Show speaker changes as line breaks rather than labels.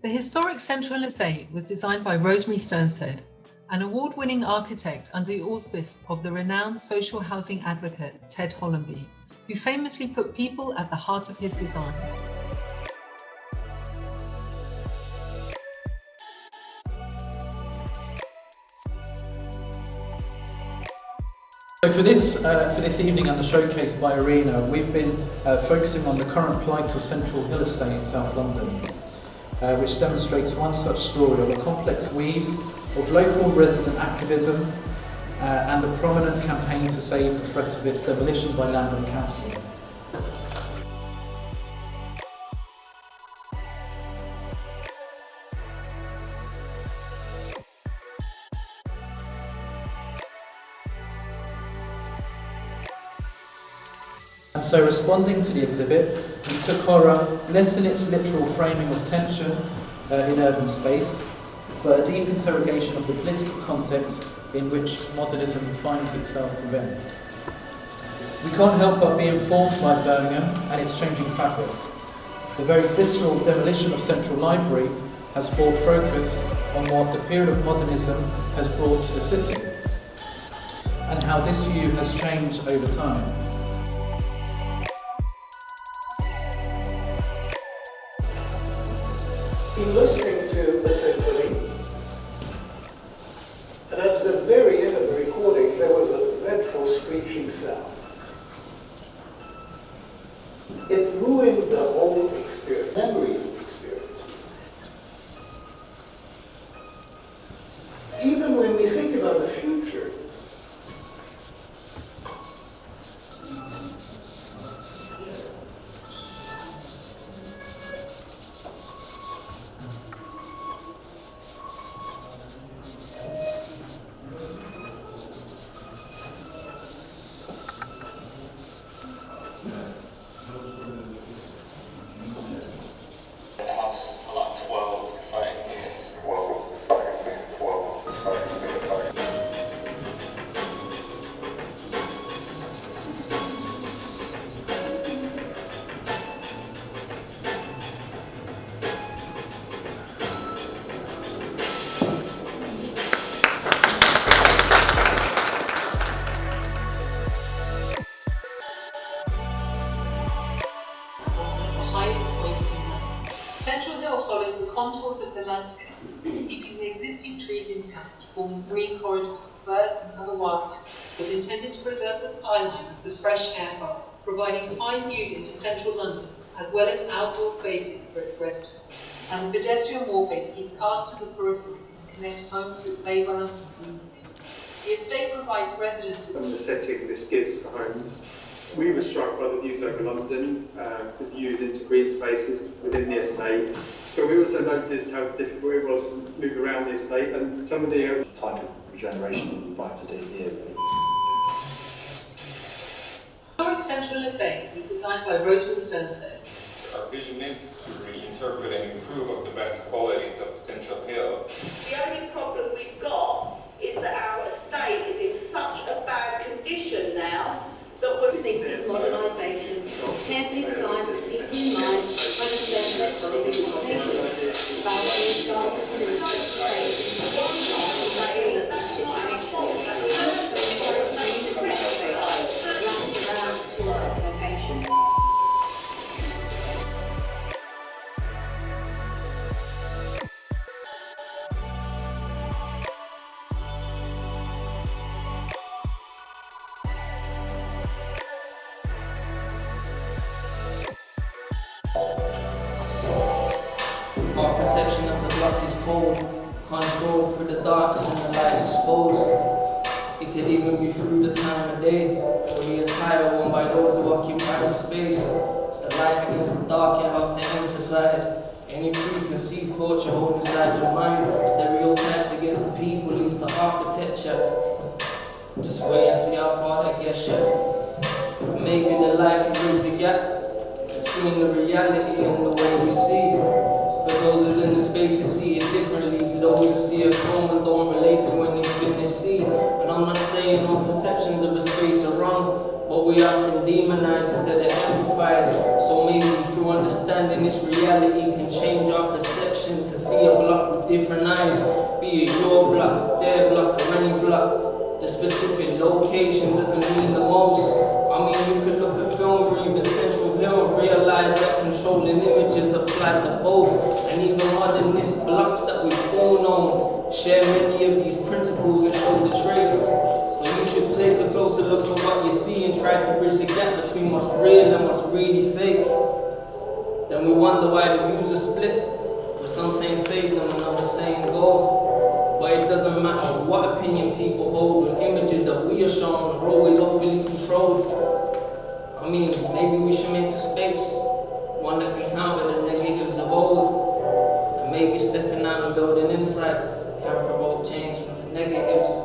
The historic Central Estate was designed by Rosemary Sternstead, an award-winning architect under the auspice of the renowned social housing advocate Ted Hollenby, who famously put people at the heart of his design.
So for this evening and the showcase by Arena, we've been focusing on the current plight of Central Hill Estate in South London, which demonstrates one such story of a complex weave of local resident activism and a prominent campaign to save the threat of its demolition by Landlord Council. And so, responding to the exhibit, we took horror less in its literal framing of tension in urban space, but a deep interrogation of the political context in which modernism finds itself within. We can't help but be informed by Birmingham and its changing fabric. The very visceral demolition of Central Library has brought focus on what the period of modernism has brought to the city, and how this view has changed over time.
Been listening to the symphony, and at the very end of the recording there was a dreadful screeching sound. It ruined the whole experience, memories of experiences. Even when we think about the future,
Central Hill follows the contours of the landscape, keeping the existing trees intact, forming green corridors for birds and other wildlife, was intended to preserve the skyline of the fresh air borough, providing fine views into central London, as well as outdoor spaces for its residents. And the pedestrian walkways keep cars to the periphery and connect homes with playgrounds and green spaces. The estate provides residents with
the setting this gives for homes. We were struck by the views over London, the views into green spaces within the estate, but we also noticed how difficult it was to move around the estate, and some of the
type of regeneration we'd like to do here.
The historic Central Estate was designed by Rosemary Sternstead.
Our vision is to reinterpret and improve on the best qualities of Central Hill.
The only problem we've got is that our estate is in such a bad condition now that we're
thinking of modernisation, carefully designed with people in mind when the Sternstead got the implementation. Boundaries, gardens, and specifications,
Our perception of the block is cold, controlled through the darkness and the light exposed. It could even be through the time of day, or the attire worn by those who occupy the space. The light against the dark helps to emphasize any preconceived thoughts you hold inside your mind. Stereotypes against the people leads to architecture. Just wait and see how far that gets you. Maybe the light can bridge the gap between the reality and the way we see. For those within the spaces see it differently to those who see a film and don't relate to anything they see. And I'm not saying all perceptions of a space are wrong, but we often demonize instead of amplifies. So maybe through understanding this reality can change our perception to see a block with different eyes. Be it your block, their block, or any block. The specific location doesn't mean the most. I mean, you could look at film or even Central Hill and realize that controlling images apply to both. And even modernist blocks that we've all known share many of these principles and show the traits. So you should take a closer look at what you see and try to bridge the gap between what's real and what's really fake. Then we wonder why the views are split, with some saying save them and others saying go. But it doesn't matter what opinion people hold when images that we are shown are always overly controlled. I mean, maybe we should make a space, one that can counter the negatives of old, and maybe stepping out and building insights can provoke change from the negatives.